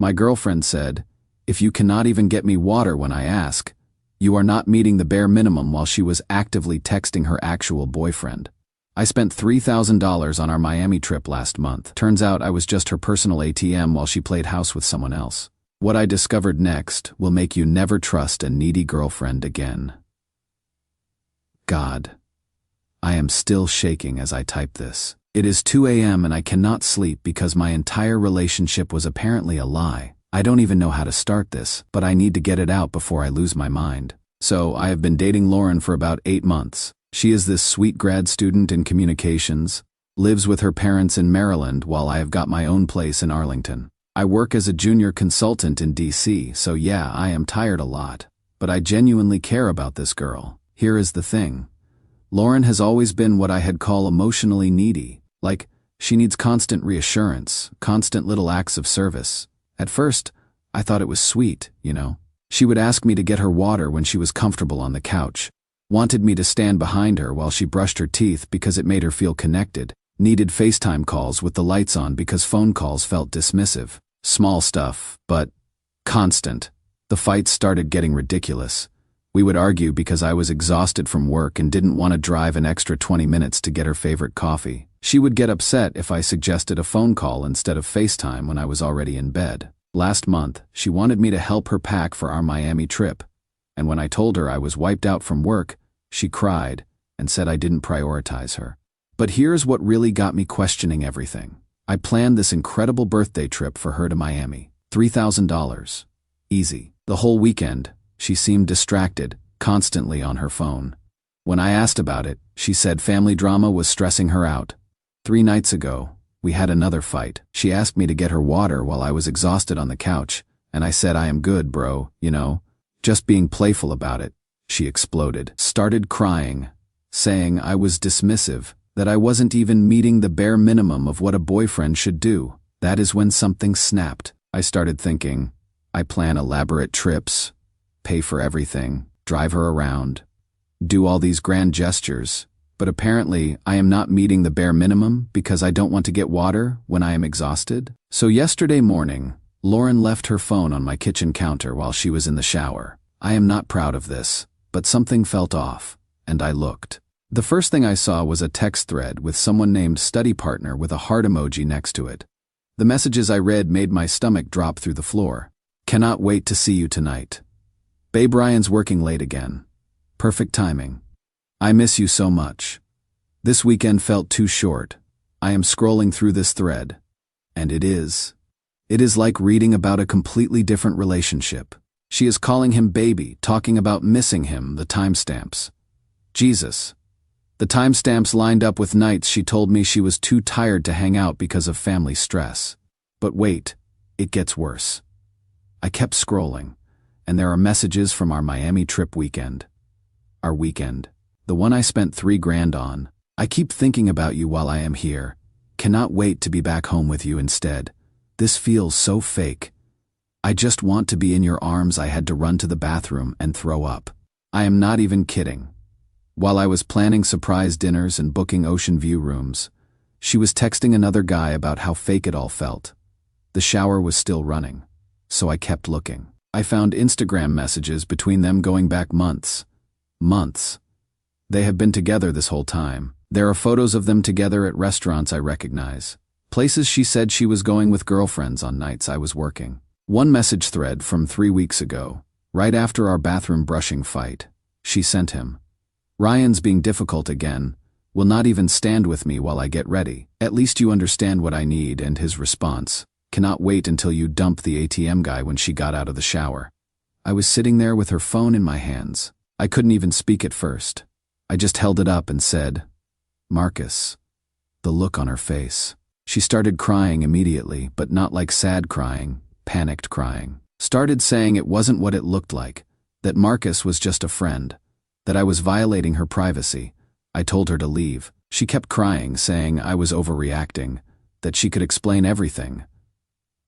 My girlfriend said, "If you cannot even get me water when I ask, you are not meeting the bare minimum," while she was actively texting her actual boyfriend. I spent $3,000 on our Miami trip last month. Turns out I was just her personal ATM while she played house with someone else. What I discovered next will make you never trust a needy girlfriend again. God. I am still shaking as I type this. It is 2 a.m. and I cannot sleep because my entire relationship was apparently a lie. I don't even know how to start this, but I need to get it out before I lose my mind. So, I have been dating Lauren for about 8 months. She is this sweet grad student in communications, lives with her parents in Maryland while I have got my own place in Arlington. I work as a junior consultant in DC, so yeah, I am tired a lot. But I genuinely care about this girl. Here is the thing. Lauren has always been what I had call emotionally needy. Like, she needs constant reassurance, constant little acts of service. At first, I thought it was sweet, you know. She would ask me to get her water when she was comfortable on the couch, wanted me to stand behind her while she brushed her teeth because it made her feel connected, needed FaceTime calls with the lights on because phone calls felt dismissive. Small stuff, but constant. The fights started getting ridiculous. We would argue because I was exhausted from work and didn't want to drive an extra 20 minutes to get her favorite coffee. She would get upset if I suggested a phone call instead of FaceTime when I was already in bed. Last month, she wanted me to help her pack for our Miami trip, and when I told her I was wiped out from work, she cried and said I didn't prioritize her. But here's what really got me questioning everything. I planned this incredible birthday trip for her to Miami. $3,000. Easy. The whole weekend, she seemed distracted, constantly on her phone. When I asked about it, she said family drama was stressing her out. 3 nights ago, we had another fight. She asked me to get her water while I was exhausted on the couch, and I said I am good, bro, you know, just being playful about it. She exploded, started crying, saying I was dismissive, that I wasn't even meeting the bare minimum of what a boyfriend should do. That is when something snapped. I started thinking, I plan elaborate trips, pay for everything, drive her around, do all these grand gestures, but apparently I am not meeting the bare minimum because I don't want to get water when I am exhausted. So yesterday morning, Lauren left her phone on my kitchen counter while she was in the shower. I am not proud of this, but something felt off, and I looked. The first thing I saw was a text thread with someone named study partner with a heart emoji next to it. The messages I read made my stomach drop through the floor. Cannot wait to see you tonight. Babe, Ryan's working late again. Perfect timing. I miss you so much. This weekend felt too short. I am scrolling through this thread. And it is like reading about a completely different relationship. She is calling him baby, talking about missing him, the timestamps. Jesus. The timestamps lined up with nights she told me she was too tired to hang out because of family stress. But wait, it gets worse. I kept scrolling, and there are messages from our Miami trip weekend. Our weekend. The one I spent $3,000 on. I keep thinking about you while I am here. Cannot wait to be back home with you instead. This feels so fake. I just want to be in your arms. I had to run to the bathroom and throw up. I am not even kidding. While I was planning surprise dinners and booking ocean view rooms, she was texting another guy about how fake it all felt. The shower was still running, so I kept looking. I found Instagram messages between them going back months. Months. They have been together this whole time. There are photos of them together at restaurants I recognize. Places she said she was going with girlfriends on nights I was working. One message thread from 3 weeks ago, right after our bathroom brushing fight, she sent him. Ryan's being difficult again, will not even stand with me while I get ready. At least you understand what I need. And his response, cannot wait until you dump the ATM guy. When she got out of the shower, I was sitting there with her phone in my hands. I couldn't even speak at first. I just held it up and said, Marcus. The look on her face. She started crying immediately, but not like sad crying, panicked crying. Started saying it wasn't what it looked like, that Marcus was just a friend, that I was violating her privacy. I told her to leave. She kept crying, saying I was overreacting, that she could explain everything.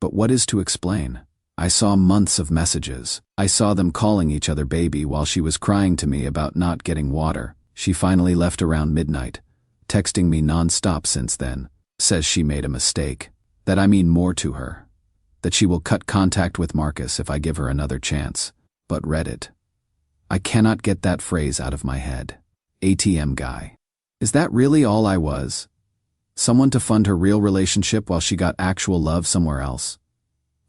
But what is to explain? I saw months of messages. I saw them calling each other baby while she was crying to me about not getting water. She finally left around midnight, texting me non-stop since then. Says she made a mistake, that I mean more to her, that she will cut contact with Marcus if I give her another chance. But Reddit. I cannot get that phrase out of my head. ATM guy. Is that really all I was? Someone to fund her real relationship while she got actual love somewhere else?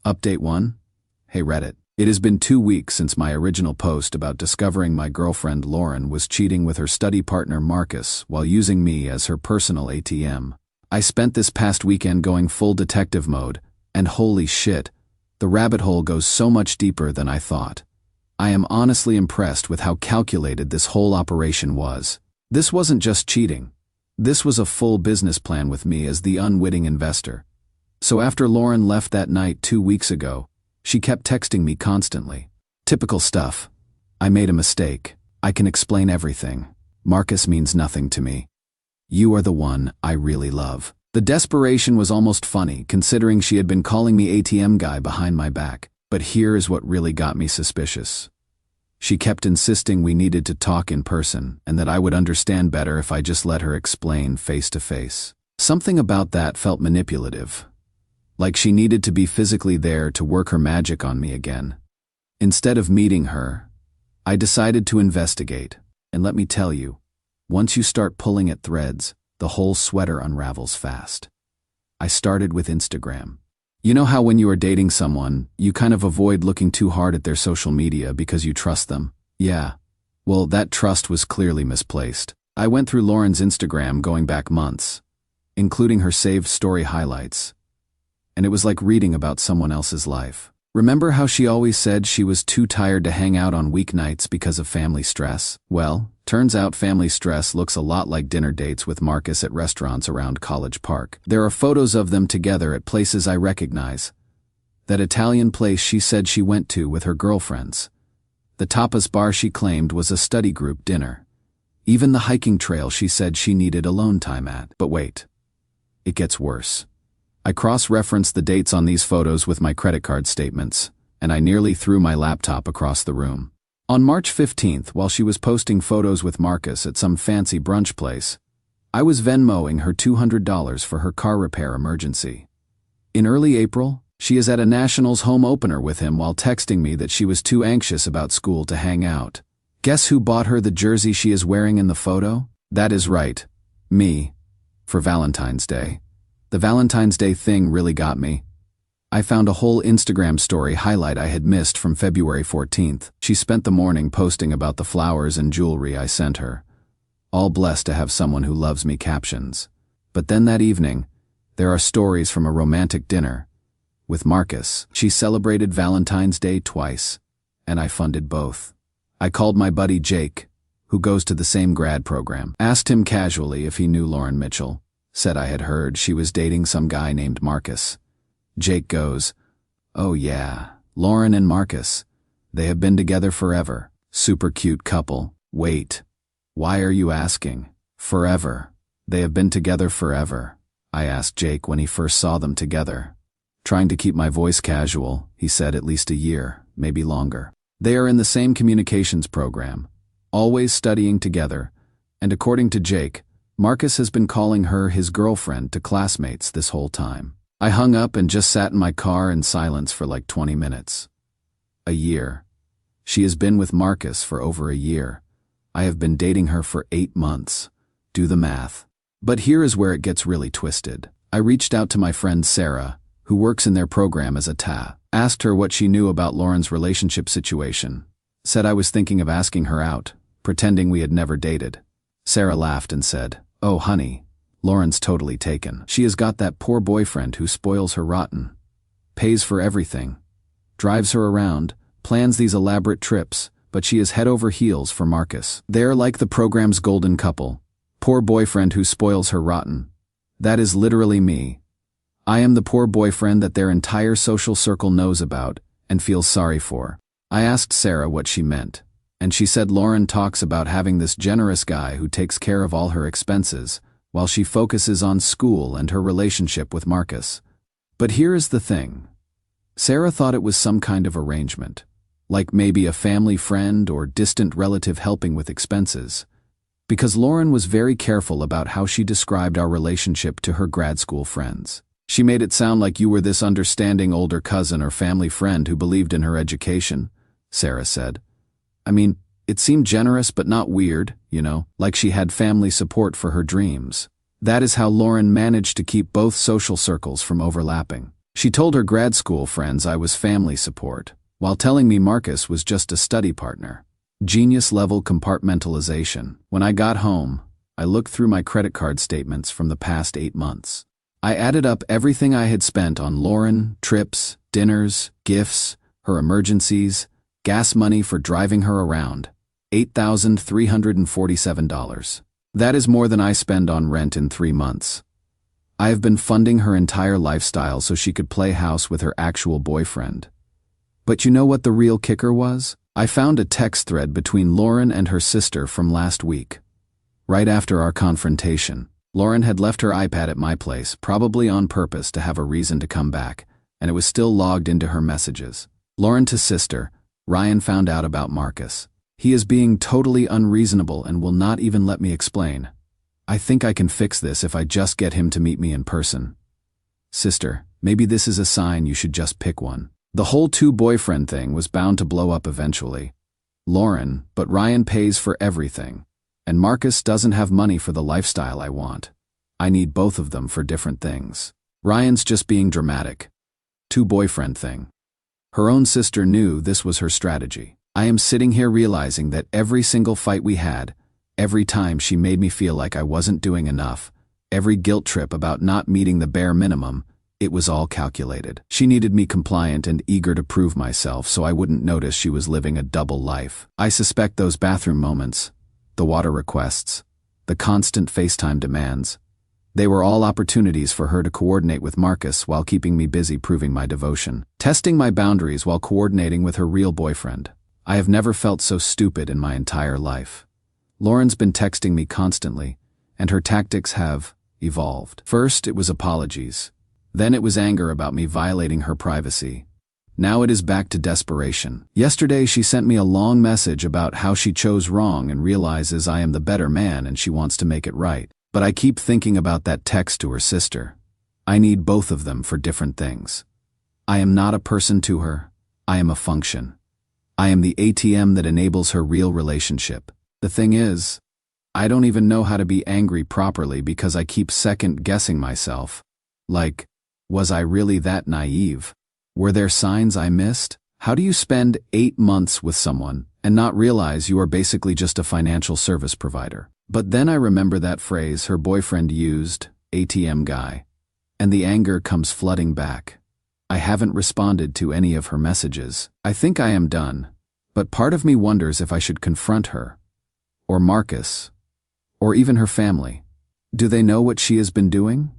Update 1. Hey Reddit. It has been 2 weeks since my original post about discovering my girlfriend Lauren was cheating with her study partner Marcus while using me as her personal ATM. I spent this past weekend going full detective mode, and holy shit, the rabbit hole goes so much deeper than I thought. I am honestly impressed with how calculated this whole operation was. This wasn't just cheating. This was a full business plan with me as the unwitting investor. So after Lauren left that night 2 weeks ago, she kept texting me constantly. Typical stuff. I made a mistake. I can explain everything. Marcus means nothing to me. You are the one I really love. The desperation was almost funny, considering she had been calling me ATM guy behind my back. But here is what really got me suspicious. She kept insisting we needed to talk in person, and that I would understand better if I just let her explain face to face. Something about that felt manipulative. Like she needed to be physically there to work her magic on me again. Instead of meeting her, I decided to investigate. And let me tell you, once you start pulling at threads, the whole sweater unravels fast. I started with Instagram. You know how when you are dating someone, you kind of avoid looking too hard at their social media because you trust them? Yeah. Well, that trust was clearly misplaced. I went through Lauren's Instagram going back months, including her saved story highlights. And it was like reading about someone else's life. Remember how she always said she was too tired to hang out on weeknights because of family stress? Well, turns out family stress looks a lot like dinner dates with Marcus at restaurants around College Park. There are photos of them together at places I recognize. That Italian place she said she went to with her girlfriends. The tapas bar she claimed was a study group dinner. Even the hiking trail she said she needed alone time at. But wait. It gets worse. I cross-referenced the dates on these photos with my credit card statements, and I nearly threw my laptop across the room. On March 15th, while she was posting photos with Marcus at some fancy brunch place, I was Venmoing her $200 for her car repair emergency. In early April, she is at a Nationals home opener with him while texting me that she was too anxious about school to hang out. Guess who bought her the jersey she is wearing in the photo? That is right, me, for Valentine's Day. The Valentine's Day thing really got me. I found a whole Instagram story highlight I had missed from February 14th. She spent the morning posting about the flowers and jewelry I sent her. All blessed to have someone who loves me captions. But then that evening, there are stories from a romantic dinner. With Marcus, she celebrated Valentine's Day twice, and I funded both. I called my buddy Jake, who goes to the same grad program, asked him casually if he knew Lauren Mitchell. Said I had heard she was dating some guy named Marcus. Jake goes, "Oh yeah, Lauren and Marcus. They have been together forever. Super cute couple." Wait. Why are you asking? Forever. They have been together forever, I asked Jake when he first saw them together. Trying to keep my voice casual, he said at least a year, maybe longer. They are in the same communications program, always studying together, and according to Jake, Marcus has been calling her his girlfriend to classmates this whole time. I hung up and just sat in my car in silence for like 20 minutes. A year. She has been with Marcus for over a year. I have been dating her for 8 months. Do the math. But here is where it gets really twisted. I reached out to my friend Sarah, who works in their program as AITA. Asked her what she knew about Lauren's relationship situation. Said I was thinking of asking her out, pretending we had never dated. Sarah laughed and said, "Oh honey, Lauren's totally taken. She has got that poor boyfriend who spoils her rotten. Pays for everything. Drives her around, plans these elaborate trips, but she is head over heels for Marcus. They're like the program's golden couple. Poor boyfriend who spoils her rotten. That is literally me. I am the poor boyfriend that their entire social circle knows about and feels sorry for." I asked Sarah what she meant, and she said Lauren talks about having this generous guy who takes care of all her expenses, while she focuses on school and her relationship with Marcus. But here is the thing. Sarah thought it was some kind of arrangement, like maybe a family friend or distant relative helping with expenses, because Lauren was very careful about how she described our relationship to her grad school friends. She made it sound like you were this understanding older cousin or family friend who believed in her education, Sarah said. I mean, it seemed generous but not weird, like she had family support for her dreams. That is how Lauren managed to keep both social circles from overlapping. She told her grad school friends I was family support, while telling me Marcus was just a study partner. Genius-level compartmentalization. When I got home, I looked through my credit card statements from the past 8 months. I added up everything I had spent on Lauren, trips, dinners, gifts, her emergencies, gas money for driving her around. $8,347. That is more than I spend on rent in 3 months. I have been funding her entire lifestyle so she could play house with her actual boyfriend. But you know what the real kicker was? I found a text thread between Lauren and her sister from last week. Right after our confrontation, Lauren had left her iPad at my place, probably on purpose to have a reason to come back, and it was still logged into her messages. Lauren to sister, Ryan found out about Marcus. He is being totally unreasonable and will not even let me explain. I think I can fix this if I just get him to meet me in person. Sister, maybe this is a sign you should just pick one. The whole two-boyfriend thing was bound to blow up eventually. Lauren, but Ryan pays for everything. And Marcus doesn't have money for the lifestyle I want. I need both of them for different things. Ryan's just being dramatic. Two-boyfriend thing. Her own sister knew this was her strategy. I am sitting here realizing that every single fight we had, every time she made me feel like I wasn't doing enough, every guilt trip about not meeting the bare minimum, it was all calculated. She needed me compliant and eager to prove myself so I wouldn't notice she was living a double life. I suspect those bathroom moments, the water requests, the constant FaceTime demands, they were all opportunities for her to coordinate with Marcus while keeping me busy proving my devotion, testing my boundaries while coordinating with her real boyfriend. I have never felt so stupid in my entire life. Lauren's been texting me constantly, and her tactics have evolved. First, it was apologies. Then it was anger about me violating her privacy. Now it is back to desperation. Yesterday she sent me a long message about how she chose wrong and realizes I am the better man and she wants to make it right. But I keep thinking about that text to her sister. I need both of them for different things. I am not a person to her. I am a function. I am the ATM that enables her real relationship. The thing is, I don't even know how to be angry properly because I keep second-guessing myself. Like, was I really that naive? Were there signs I missed? How do you spend 8 months with someone and not realize you are basically just a financial service provider? But then I remember that phrase her boyfriend used, ATM guy, and the anger comes flooding back. I haven't responded to any of her messages. I think I am done, but part of me wonders if I should confront her, or Marcus, or even her family. Do they know what she has been doing?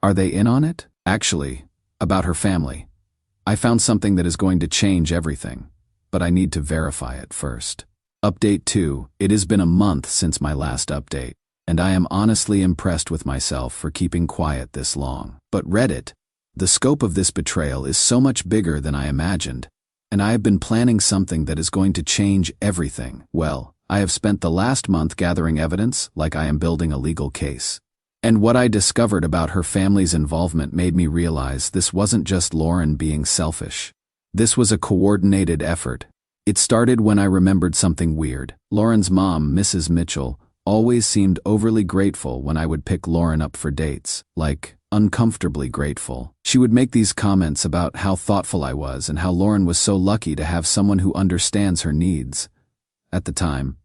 Are they in on it? Actually, about her family, I found something that is going to change everything, but I need to verify it first. Update 2. It has been a month since my last update, and I am honestly impressed with myself for keeping quiet this long. But Reddit, the scope of this betrayal is so much bigger than I imagined, and I have been planning something that is going to change everything. Well, I have spent the last month gathering evidence like I am building a legal case. And what I discovered about her family's involvement made me realize this wasn't just Lauren being selfish. This was a coordinated effort. It started when I remembered something weird. Lauren's mom, Mrs. Mitchell, always seemed overly grateful when I would pick Lauren up for dates, like uncomfortably grateful. She would make these comments about how thoughtful I was and how Lauren was so lucky to have someone who understands her needs. At the time,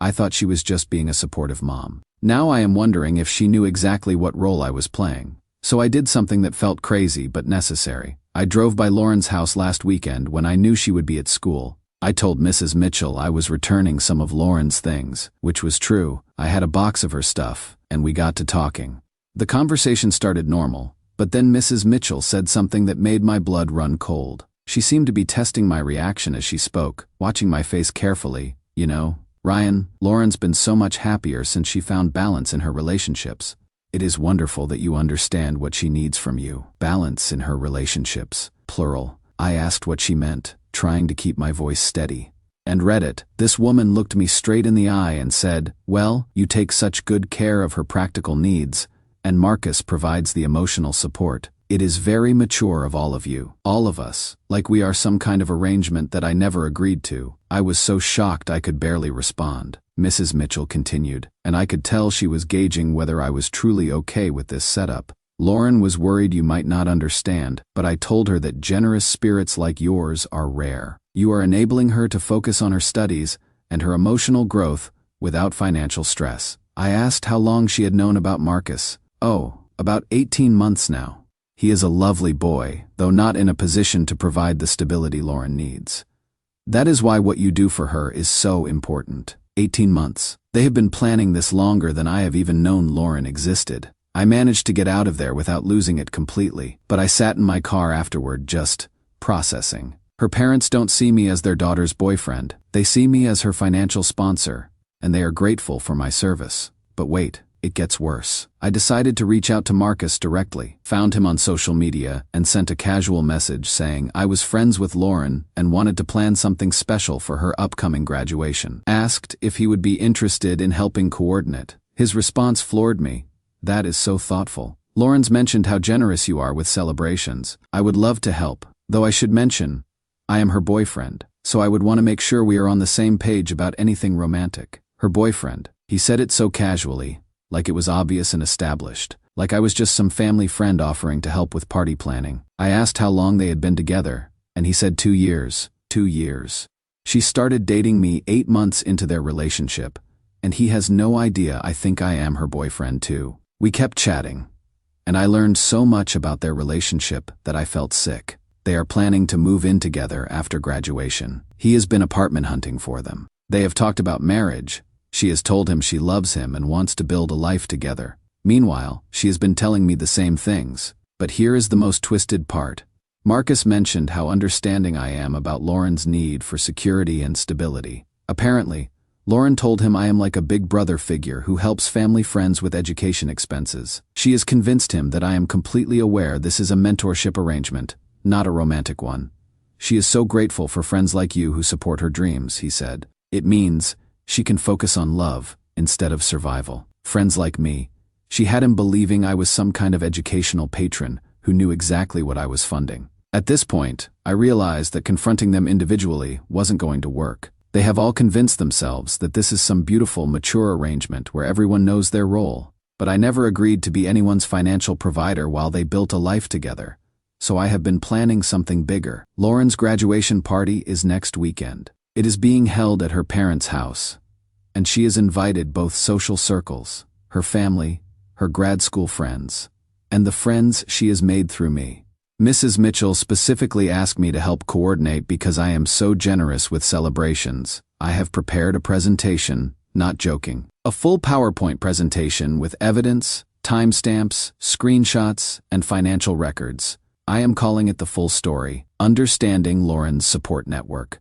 I thought she was just being a supportive mom. Now I am wondering if she knew exactly what role I was playing. So I did something that felt crazy but necessary. I drove by Lauren's house last weekend when I knew she would be at school. I told Mrs. Mitchell I was returning some of Lauren's things, which was true. I had a box of her stuff, and we got to talking. The conversation started normal, but then Mrs. Mitchell said something that made my blood run cold. She seemed to be testing my reaction as she spoke, watching my face carefully. You know, Ryan, Lauren's been so much happier since she found balance in her relationships. It is wonderful that you understand what she needs from you. Balance in her relationships, plural. I asked what she meant, trying to keep my voice steady. And Reddit, this woman looked me straight in the eye and said, well, you take such good care of her practical needs, and Marcus provides the emotional support. It is very mature of all of you, all of us, like we are some kind of arrangement that I never agreed to. I was so shocked I could barely respond. Mrs. Mitchell continued, and I could tell she was gauging whether I was truly okay with this setup. Lauren was worried you might not understand, but I told her that generous spirits like yours are rare. You are enabling her to focus on her studies and her emotional growth without financial stress. I asked how long she had known about Marcus. Oh, about 18 months now. He is a lovely boy, though not in a position to provide the stability Lauren needs. That is why what you do for her is so important. 18 months. They have been planning this longer than I have even known Lauren existed. I managed to get out of there without losing it completely, but I sat in my car afterward just processing. Her parents don't see me as their daughter's boyfriend. They see me as her financial sponsor, and they are grateful for my service. But wait. It gets worse. I decided to reach out to Marcus directly, found him on social media, and sent a casual message saying I was friends with Lauren and wanted to plan something special for her upcoming graduation. Asked if he would be interested in helping coordinate. His response floored me. That is so thoughtful. Lauren's mentioned how generous you are with celebrations. I would love to help, though I should mention, I am her boyfriend, so I would want to make sure we are on the same page about anything romantic. Her boyfriend. He said it so casually, like it was obvious and established, like I was just some family friend offering to help with party planning. I asked how long they had been together, and he said 2 years. 2 years. She started dating me 8 months into their relationship, and he has no idea I think I am her boyfriend too. We kept chatting, and I learned so much about their relationship that I felt sick. They are planning to move in together after graduation. He has been apartment hunting for them. They have talked about marriage. She has told him she loves him and wants to build a life together. Meanwhile, she has been telling me the same things. But here is the most twisted part. Marcus mentioned how understanding I am about Lauren's need for security and stability. Apparently, Lauren told him I am like a big brother figure who helps family friends with education expenses. She has convinced him that I am completely aware this is a mentorship arrangement, not a romantic one. She is so grateful for friends like you who support her dreams, he said. It means she can focus on love instead of survival. Friends like me. She had him believing I was some kind of educational patron who knew exactly what I was funding. At this point, I realized that confronting them individually wasn't going to work. They have all convinced themselves that this is some beautiful, mature arrangement where everyone knows their role. But I never agreed to be anyone's financial provider while they built a life together. So I have been planning something bigger. Lauren's graduation party is next weekend. It is being held at her parents' house, and she has invited both social circles, her family, her grad school friends, and the friends she has made through me. Mrs. Mitchell specifically asked me to help coordinate because I am so generous with celebrations. I have prepared a presentation, not joking, a full PowerPoint presentation with evidence, timestamps, screenshots, and financial records. I am calling it the full story, Understanding Lauren's Support Network.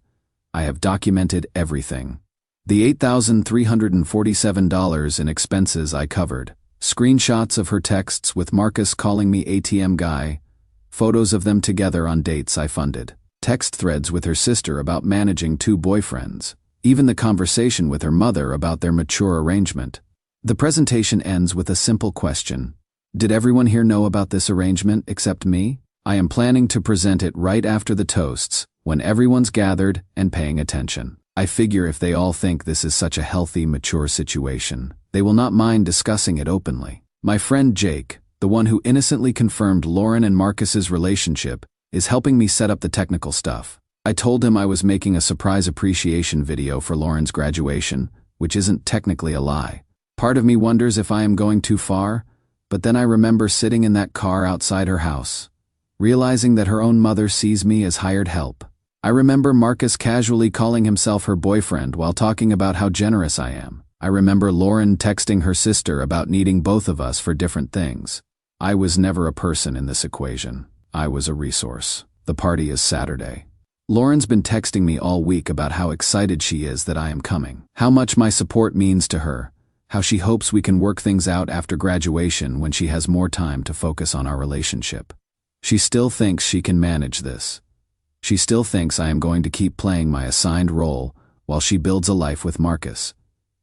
I have documented everything. The $8,347 in expenses I covered, screenshots of her texts with Marcus calling me ATM guy, photos of them together on dates I funded, text threads with her sister about managing 2 boyfriends, even the conversation with her mother about their mature arrangement. The presentation ends with a simple question. Did everyone here know about this arrangement except me? I am planning to present it right after the toasts, when everyone's gathered and paying attention. I figure if they all think this is such a healthy, mature situation, they will not mind discussing it openly. My friend Jake, the one who innocently confirmed Lauren and Marcus's relationship, is helping me set up the technical stuff. I told him I was making a surprise appreciation video for Lauren's graduation, which isn't technically a lie. Part of me wonders if I am going too far, but then I remember sitting in that car outside her house, realizing that her own mother sees me as hired help. I remember Marcus casually calling himself her boyfriend while talking about how generous I am. I remember Lauren texting her sister about needing both of us for different things. I was never a person in this equation. I was a resource. The party is Saturday. Lauren's been texting me all week about how excited she is that I am coming, how much my support means to her, how she hopes we can work things out after graduation when she has more time to focus on our relationship. She still thinks she can manage this. She still thinks I am going to keep playing my assigned role while she builds a life with Marcus.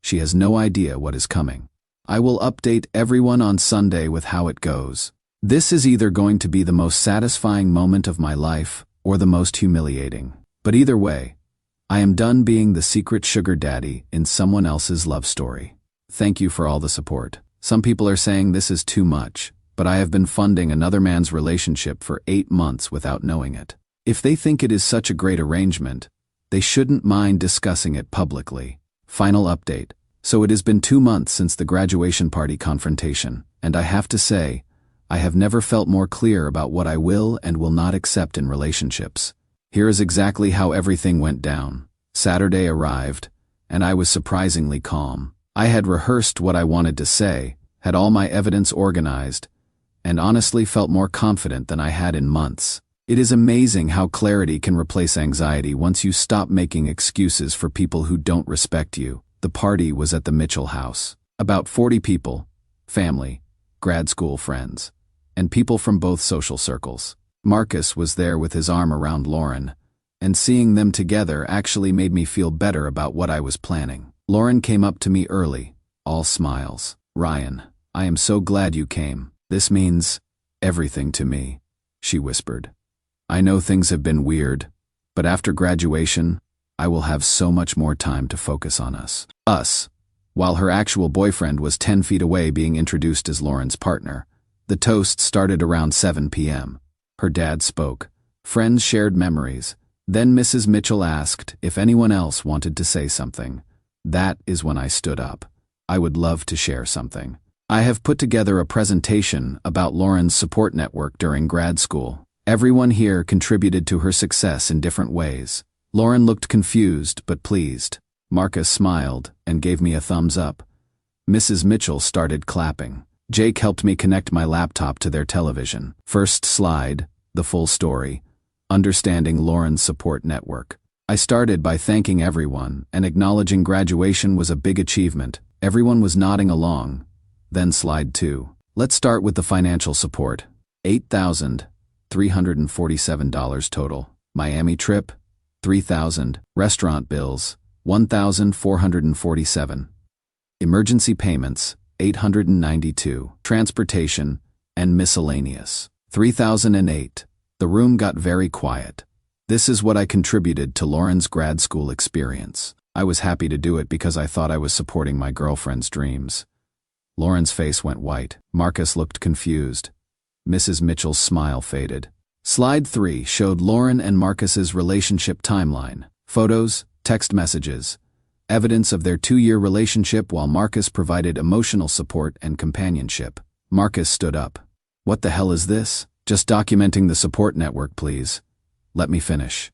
She has no idea what is coming. I will update everyone on Sunday with how it goes. This is either going to be the most satisfying moment of my life or the most humiliating. But either way, I am done being the secret sugar daddy in someone else's love story. Thank you for all the support. Some people are saying this is too much, but I have been funding another man's relationship for 8 months without knowing it. If they think it is such a great arrangement, they shouldn't mind discussing it publicly. Final update. So it has been 2 months since the graduation party confrontation, and I have to say, I have never felt more clear about what I will and will not accept in relationships. Here is exactly how everything went down. Saturday arrived, and I was surprisingly calm. I had rehearsed what I wanted to say, had all my evidence organized, and honestly felt more confident than I had in months. It is amazing how clarity can replace anxiety once you stop making excuses for people who don't respect you. The party was at the Mitchell house. About 40 people, family, grad school friends, and people from both social circles. Marcus was there with his arm around Lauren, and seeing them together actually made me feel better about what I was planning. Lauren came up to me early, all smiles. "Ryan, I am so glad you came. This means everything to me," she whispered. "I know things have been weird, but after graduation, I will have so much more time to focus on us." While her actual boyfriend was 10 feet away being introduced as Lauren's partner. The toast started around 7 p.m. Her dad spoke. Friends shared memories. Then Mrs. Mitchell asked if anyone else wanted to say something. That is when I stood up. I would love to share something. I have put together a presentation about Lauren's support network during grad school. Everyone here contributed to her success in different ways. Lauren looked confused but pleased. Marcus smiled and gave me a thumbs up. Mrs. Mitchell started clapping. Jake helped me connect my laptop to their television. First slide, the full story. Understanding Lauren's support network. I started by thanking everyone and acknowledging graduation was a big achievement. Everyone was nodding along. Then slide 2. Let's start with the financial support. $8,347 total. Miami trip, $3,000. Restaurant bills, $1,447. Emergency payments, $892. Transportation and miscellaneous, $3,008. The room got very quiet. This is what I contributed to Lauren's grad school experience. I was happy to do it because I thought I was supporting my girlfriend's dreams. Lauren's face went white. Marcus looked confused. Mrs. Mitchell's smile faded. Slide 3 showed Lauren and Marcus's relationship timeline. Photos, text messages, evidence of their 2-year relationship while Marcus provided emotional support and companionship. Marcus stood up. "What the hell is this? Just documenting the support network, please. Let me finish."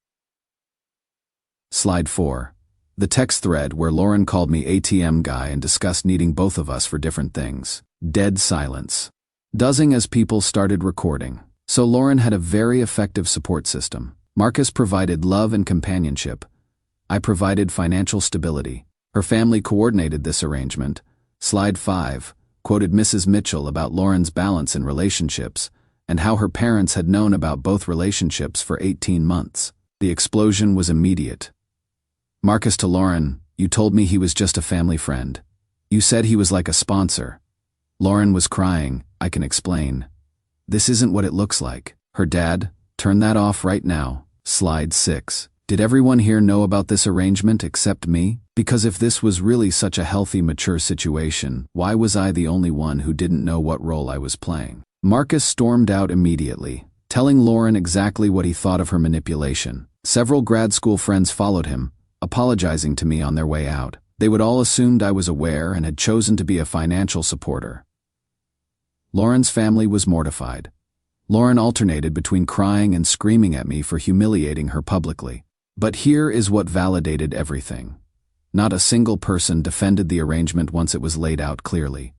Slide 4. The text thread where Lauren called me ATM guy and discussed needing both of us for different things. Dead silence. Dozing as people started recording. So Lauren had a very effective support system. Marcus provided love and companionship. I provided financial stability. Her family coordinated this arrangement. Slide 5 quoted Mrs. Mitchell about Lauren's balance in relationships and how her parents had known about both relationships for 18 months. The explosion was immediate. Marcus to Lauren, "You told me he was just a family friend. You said he was like a sponsor." Lauren was crying. "I can explain. This isn't what it looks like." Her dad, "Turn that off right now." Slide 6. Did everyone here know about this arrangement except me? Because if this was really such a healthy, mature situation, why was I the only one who didn't know what role I was playing? Marcus stormed out immediately, telling Lauren exactly what he thought of her manipulation. Several grad school friends followed him, apologizing to me on their way out. They would all assumed I was aware and had chosen to be a financial supporter. Lauren's family was mortified. Lauren alternated between crying and screaming at me for humiliating her publicly. But here is what validated everything. Not a single person defended the arrangement once it was laid out clearly.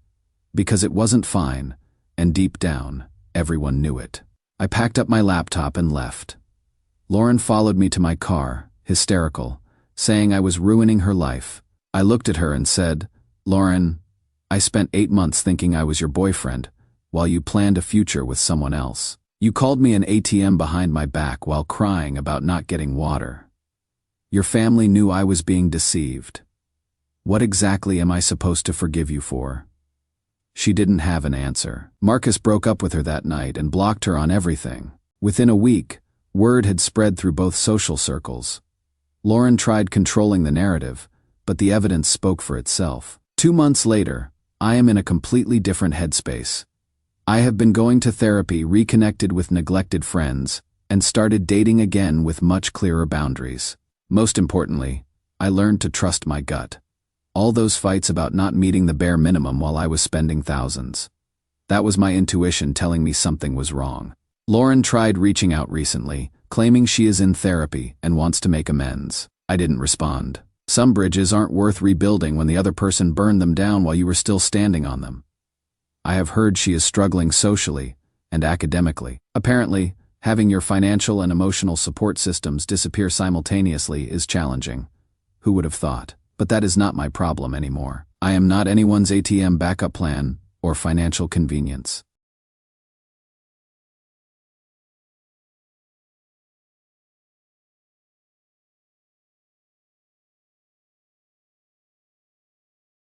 Because it wasn't fine, and deep down, everyone knew it. I packed up my laptop and left. Lauren followed me to my car, hysterical, saying I was ruining her life. I looked at her and said, "Lauren, I spent 8 months thinking I was your boyfriend, while you planned a future with someone else. You called me an ATM behind my back while crying about not getting water. Your family knew I was being deceived. What exactly am I supposed to forgive you for? She didn't have an answer. Marcus broke up with her that night and blocked her on everything. Within a week, word had spread through both social circles. Lauren tried controlling the narrative, but the evidence spoke for itself. 2 months later, I am in a completely different headspace. I have been going to therapy, reconnected with neglected friends, and started dating again with much clearer boundaries. Most importantly, I learned to trust my gut. All those fights about not meeting the bare minimum while I was spending thousands. That was my intuition telling me something was wrong. Lauren tried reaching out recently, claiming she is in therapy and wants to make amends. I didn't respond. Some bridges aren't worth rebuilding when the other person burned them down while you were still standing on them. I have heard she is struggling socially and academically. Apparently, having your financial and emotional support systems disappear simultaneously is challenging. Who would have thought? But that is not my problem anymore. I am not anyone's ATM backup plan or financial convenience.